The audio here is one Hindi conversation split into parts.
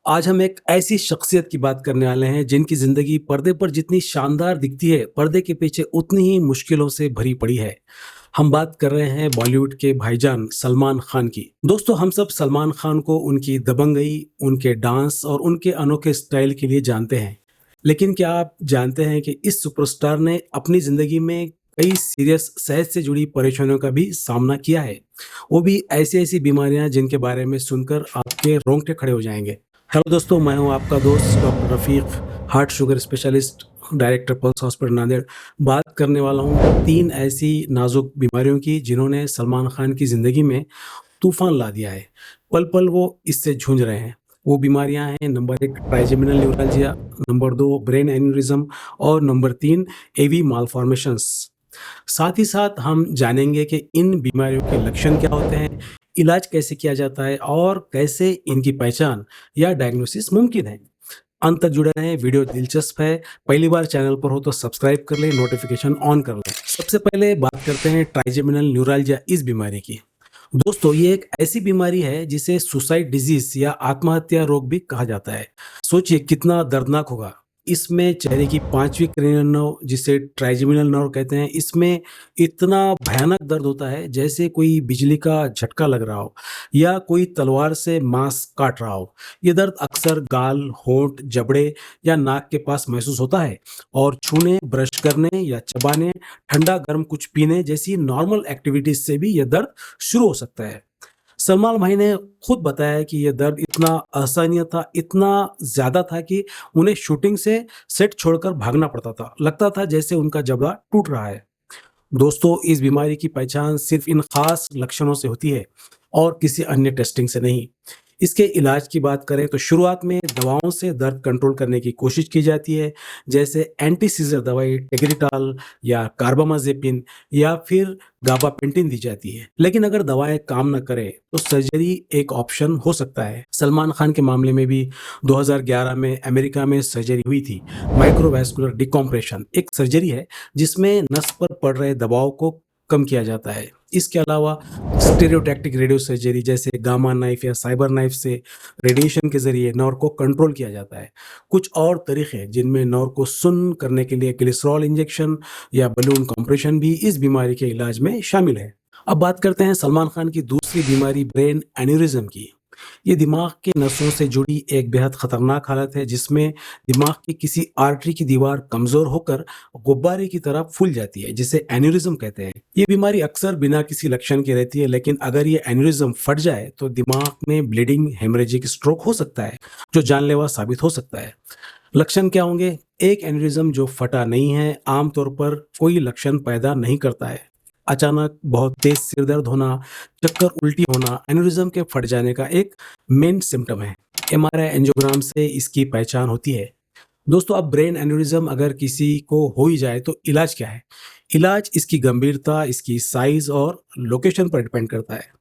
आज हम एक ऐसी शख्सियत की बात करने वाले हैं जिनकी जिंदगी पर्दे पर जितनी शानदार दिखती है, पर्दे के पीछे उतनी ही मुश्किलों से भरी पड़ी है। हम बात कर रहे हैं बॉलीवुड के भाईजान सलमान खान की। दोस्तों, हम सब सलमान खान को उनकी दबंगई, उनके डांस और उनके अनोखे स्टाइल के लिए जानते हैं। लेकिन क्या आप जानते हैं कि इस सुपरस्टार ने अपनी जिंदगी में कई सीरियस सेहत से जुड़ी परेशानियों का भी सामना किया है। वो भी ऐसी ऐसी बीमारियां जिनके बारे में सुनकर आपके रोंगटे खड़े हो जाएंगे। हेलो दोस्तों, मैं हूं आपका दोस्त doctor Rafiq, heart sugar specialist, director pulse hospital Nanded. बात करने वाला हूं 3 ऐसी नाज़ुक बीमारियों की जिन्होंने सलमान खान की ज़िंदगी में तूफ़ान ला दिया है। पल-पल वो इससे जूझ रहे हैं। वो बीमारियां हैं number 1 trigeminal neuralgia, number 2 brain aneurysm और नंबर 3 एवी मालफॉर्मेशंस। साथ ही साथ हम जानेंगे कि इन बीमारियों के लक्षण क्या होते हैं, इलाज कैसे किया जाता है और कैसे इनकी पहचान या डायग्नोसिस मुमकिन है। अंत तक जुड़े रहें, वीडियो दिलचस्प है। पहली बार चैनल पर हो तो सब्सक्राइब कर लें, नोटिफिकेशन ऑन कर लें। सबसे पहले बात करते हैं ट्राइजेमिनल न्यूरैल्जिया इस बीमारी की। दोस्तों, ये एक ऐसी बीमारी है जिसे सुसाइड डिजीज या आत्महत्या रोग भी कहा जाता है। सोचिए कितना दर्दनाक होगा। इसमें चेहरे की 5वीं क्रेनियल नर्व, जिसे ट्राइजेमिनल नर्व कहते हैं, इसमें इतना भयानक दर्द होता है जैसे कोई बिजली का झटका लग रहा हो या कोई तलवार से मांस काट रहा हो। ये दर्द अक्सर गाल, होंठ, जबड़े या नाक के पास महसूस होता है और छूने, ब्रश करने या चबाने, ठंडा गर्म कुछ पीने जैसी नॉर्मल एक्टिविटीज से भी यह दर्द शुरू हो सकता है। सलमान भाई ने खुद बताया कि यह दर्द इतना असहनीय था, इतना ज़्यादा था कि उन्हें शूटिंग से सेट छोड़कर भागना पड़ता था। लगता था जैसे उनका जबड़ा टूट रहा है। दोस्तों, इस बीमारी की पहचान सिर्फ इन खास लक्षणों से होती है और किसी अन्य टेस्टिंग से नहीं। इसके इलाज की बात करें तो शुरुआत में दवाओं से दर्द कंट्रोल करने की कोशिश की जाती है, जैसे एंटी सीजर दवाई टेग्रिटाल या कार्बामाजेपिन या फिर गाबापेंटिन दी जाती है। लेकिन अगर दवाएं काम न करें तो सर्जरी एक ऑप्शन हो सकता है। सलमान खान के मामले में भी 2011 में अमेरिका में सर्जरी हुई थी। माइक्रोवैस्कुलर डिकम्प्रेशन एक सर्जरी है जिसमें नस पर पड़ रहे दबाव को कम किया जाता है। इसके अलावा स्टेरियोटैक्टिक रेडियो सर्जरी जैसे गामा नाइफ या साइबर नाइफ से रेडिएशन के जरिए नर्व को कंट्रोल किया जाता है। कुछ और तरीके हैं जिनमें नर्व को सुन्न करने के लिए ग्लिसरॉल इंजेक्शन या बलून कंप्रेशन भी इस बीमारी के इलाज में शामिल है। अब बात करते हैं सलमान खान की दूसरी बीमारी ब्रेन एन्यूरिज्म की। ये दिमाग के नसों से जुड़ी एक बेहद खतरनाक हालत है जिसमें दिमाग की किसी आर्टरी की दीवार कमजोर होकर गुब्बारे की तरह फूल जाती है, जिसे एन्यूरिज्म कहते हैं। ये बीमारी अक्सर बिना किसी लक्षण के रहती है, लेकिन अगर ये एन्यूरिज्म फट जाए तो दिमाग में ब्लीडिंग, हेमरेजिक स्ट्रोक हो सकता है जो जानलेवा साबित हो सकता है। लक्षण क्या होंगे? एक एन्यूरिज्म जो फटा नहीं है आमतौर पर कोई लक्षण पैदा नहीं करता है। अचानक बहुत तेज सिर दर्द होना, चक्कर, उल्टी होना एन्यूरिज्म के फट जाने का एक मेन सिम्टम है। एमआरआई एंजियोग्राम से इसकी पहचान होती है। दोस्तों, अब ब्रेन एन्यूरिज्म अगर किसी को हो ही जाए तो इलाज क्या है? इलाज इसकी गंभीरता, इसकी साइज और लोकेशन पर डिपेंड करता है।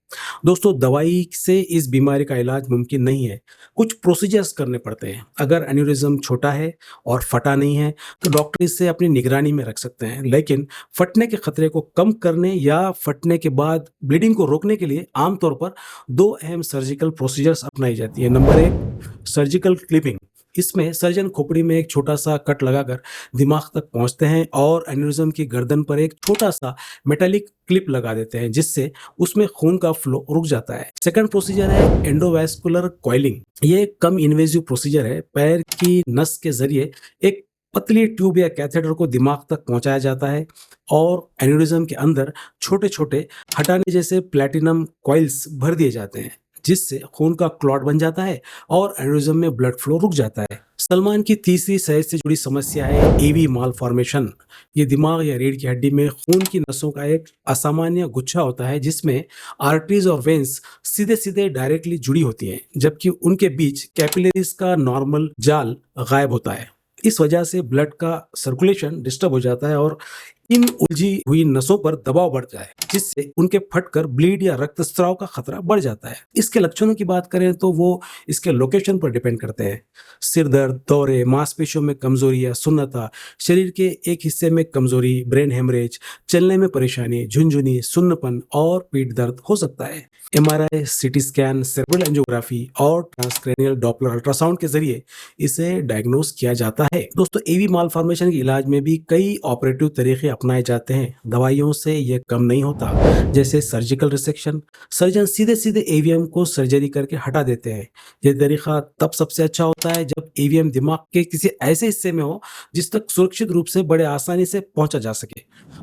दोस्तों, दवाई से इस बीमारी का इलाज मुमकिन नहीं है। कुछ प्रोसीजर्स करने पड़ते हैं। अगर एन्यूरिज्म छोटा है और फटा नहीं है तो डॉक्टर इसे अपनी निगरानी में रख सकते हैं, लेकिन फटने के खतरे को कम करने या फटने के बाद ब्लीडिंग को रोकने के लिए आमतौर पर 2 अहम सर्जिकल प्रोसीजर्स अपनाई जाती है। Number 1 surgical clipping. इसमें सर्जन खोपड़ी में एक छोटा सा कट लगाकर दिमाग तक पहुंचते हैं और एन्यूरिज्म की गर्दन पर एक छोटा सा मेटालिक क्लिप लगा देते हैं, जिससे उसमें खून का फ्लो रुक जाता है। सेकंड प्रोसीजर है एंडोवैस्कुलर कॉइलिंग। ये एक कम इन्वेजिव प्रोसीजर है। पैर की नस के जरिए एक पतली ट्यूब या कैथेटर को दिमाग तक पहुंचाया जाता है और एन्यूरिज्म के अंदर छोटे छोटे हटाने जैसे प्लैटिनम कॉइल्स भर दिए जाते हैं, जिससे खून का क्लॉट बन जाता है और एन्यूरिज्म में ब्लड फ्लो रुक जाता है। सलमान की तीसरी सेहत से जुड़ी समस्या है एवी मालफॉर्मेशन। ये दिमाग या रीढ़ की हड्डी में खून की नसों का एक असामान्य गुच्छा होता है जिसमें आर्टरीज और वेन्स सीधे सीधे डायरेक्टली जुड़ी होती हैं, जबकि उनके बीच कैपिलरीज का नॉर्मल जाल गायब होता है। इस वजह से ब्लड का सर्कुलेशन डिस्टर्ब हो जाता है और इन उलझी हुई नसों पर दबाव बढ़ जाए, जिससे उनके फटकर ब्लीड या रक्तस्राव का खतरा बढ़ जाता है। इसके लक्षणों की बात करें तो वो इसके लोकेशन पर डिपेंड करते हैं। सिर दर्द, दौरे, मांसपेशियों में कमजोरी या सुन्नता, शरीर के एक हिस्से में कमजोरी, ब्रेन हेमरेज, चलने में परेशानी, झुनझुनी, सुन्नपन और पीठ दर्द हो सकता है। MRI, CT scan, cerebral angiography और ट्रांसक्रेनियल डॉपलर अल्ट्रासाउंड के जरिए इसे डायग्नोस किया जाता है। दोस्तों, एवी मालफॉर्मेशन के इलाज में भी कई ऑपरेटिव तरीके अपनाए जाते हैं। दवाइयों से यह कम नहीं होता। जैसे सर्जिकल रिसेक्शन, सर्जन सीधे सीधे एवीएम को सर्जरी करके हटा देते हैं। यह तरीका तब सबसे अच्छा होता है जब एवीएम दिमाग के किसी ऐसे हिस्से में हो जिस तक सुरक्षित रूप से बड़े आसानी से पहुंचा जा सके।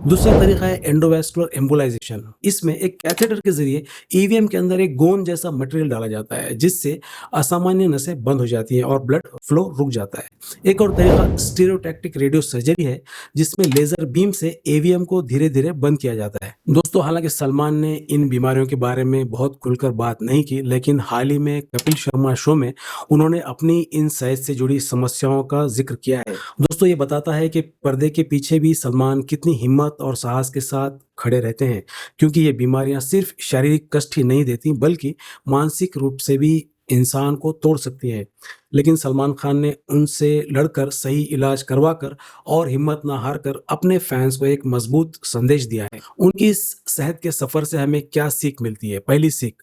दूसरा तरीका है एंडोवैस्कुलर एम्बोलाइजेशन। इसमें एक कैथेटर के जरिए ईवीएम के अंदर एक गोंद जैसा मटेरियल डाला जाता है, जिससे असामान्य नसें बंद हो जाती हैं और ब्लड फ्लो रुक जाता है। एक और तरीका स्टीरियोटैक्टिक रेडियो सर्जरी है, जिसमें लेजर बीम से एवीएम को धीरे धीरे बंद किया जाता है। दोस्तों, हालांकि सलमान ने इन बीमारियों के बारे में बहुत खुलकर बात नहीं की, लेकिन हाल ही में कपिल शर्मा शो में उन्होंने अपनी इन सेहत से जुड़ी समस्याओं का जिक्र किया है। दोस्तों, ये बताता है कि पर्दे के पीछे भी सलमान कितनी हिम्मत और साहस के साथ खड़े रहते हैं, क्योंकि ये बीमारियां सिर्फ शारीरिक कष्ट ही नहीं देती बल्कि मानसिक रूप से भी इंसान को तोड़ सकती है। लेकिन सलमान खान ने उनसे लड़कर, सही इलाज करवाकर और हिम्मत ना हारकर अपने फैंस को एक मजबूत संदेश दिया है। उनकी इस सेहत के सफर से हमें क्या सीख मिलती है? पहली सीख,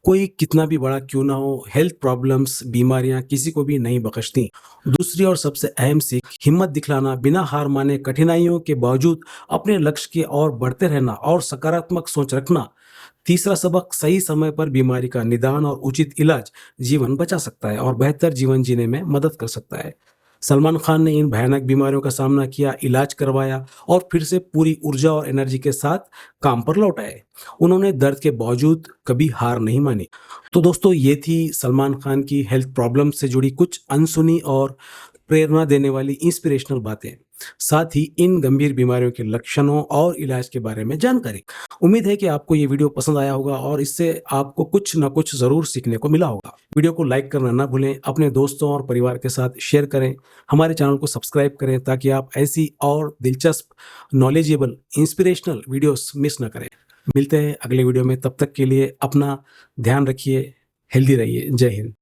कोई कितना भी बड़ा क्यों ना हो, हेल्थ प्रॉब्लम्स, बीमारियां किसी को भी नहीं बख्शती। दूसरी और सबसे अहम सीख, हिम्मत दिखलाना, बिना हार माने, कठिनाइयों के बावजूद अपने लक्ष्य की ओर बढ़ते रहना और सकारात्मक सोच रखना। तीसरा सबक, सही समय पर बीमारी का निदान और उचित इलाज जीवन बचा सकता है और बेहतर जीवन जीने में मदद कर सकता है। सलमान खान ने इन भयानक बीमारियों का सामना किया, इलाज करवाया और फिर से पूरी ऊर्जा और एनर्जी के साथ काम पर लौट आए। उन्होंने दर्द के बावजूद कभी हार नहीं मानी। तो दोस्तों, ये थी सलमान खान की हेल्थ प्रॉब्लम से जुड़ी कुछ अनसुनी और प्रेरणा देने वाली इंस्पिरेशनल बातें, साथ ही इन गंभीर बीमारियों के लक्षणों और इलाज के बारे में जानकारी। उम्मीद है कि आपको ये वीडियो पसंद आया होगा और इससे आपको कुछ ना कुछ ज़रूर सीखने को मिला होगा। वीडियो को लाइक करना ना भूलें, अपने दोस्तों और परिवार के साथ शेयर करें, हमारे चैनल को सब्सक्राइब करें ताकि आप ऐसी और दिलचस्प, नॉलेजेबल, इंस्पिरेशनल वीडियोस मिस ना करें। मिलते हैं अगले वीडियो में, तब तक के लिए अपना ध्यान रखिए, हेल्दी रहिए। जय हिंद।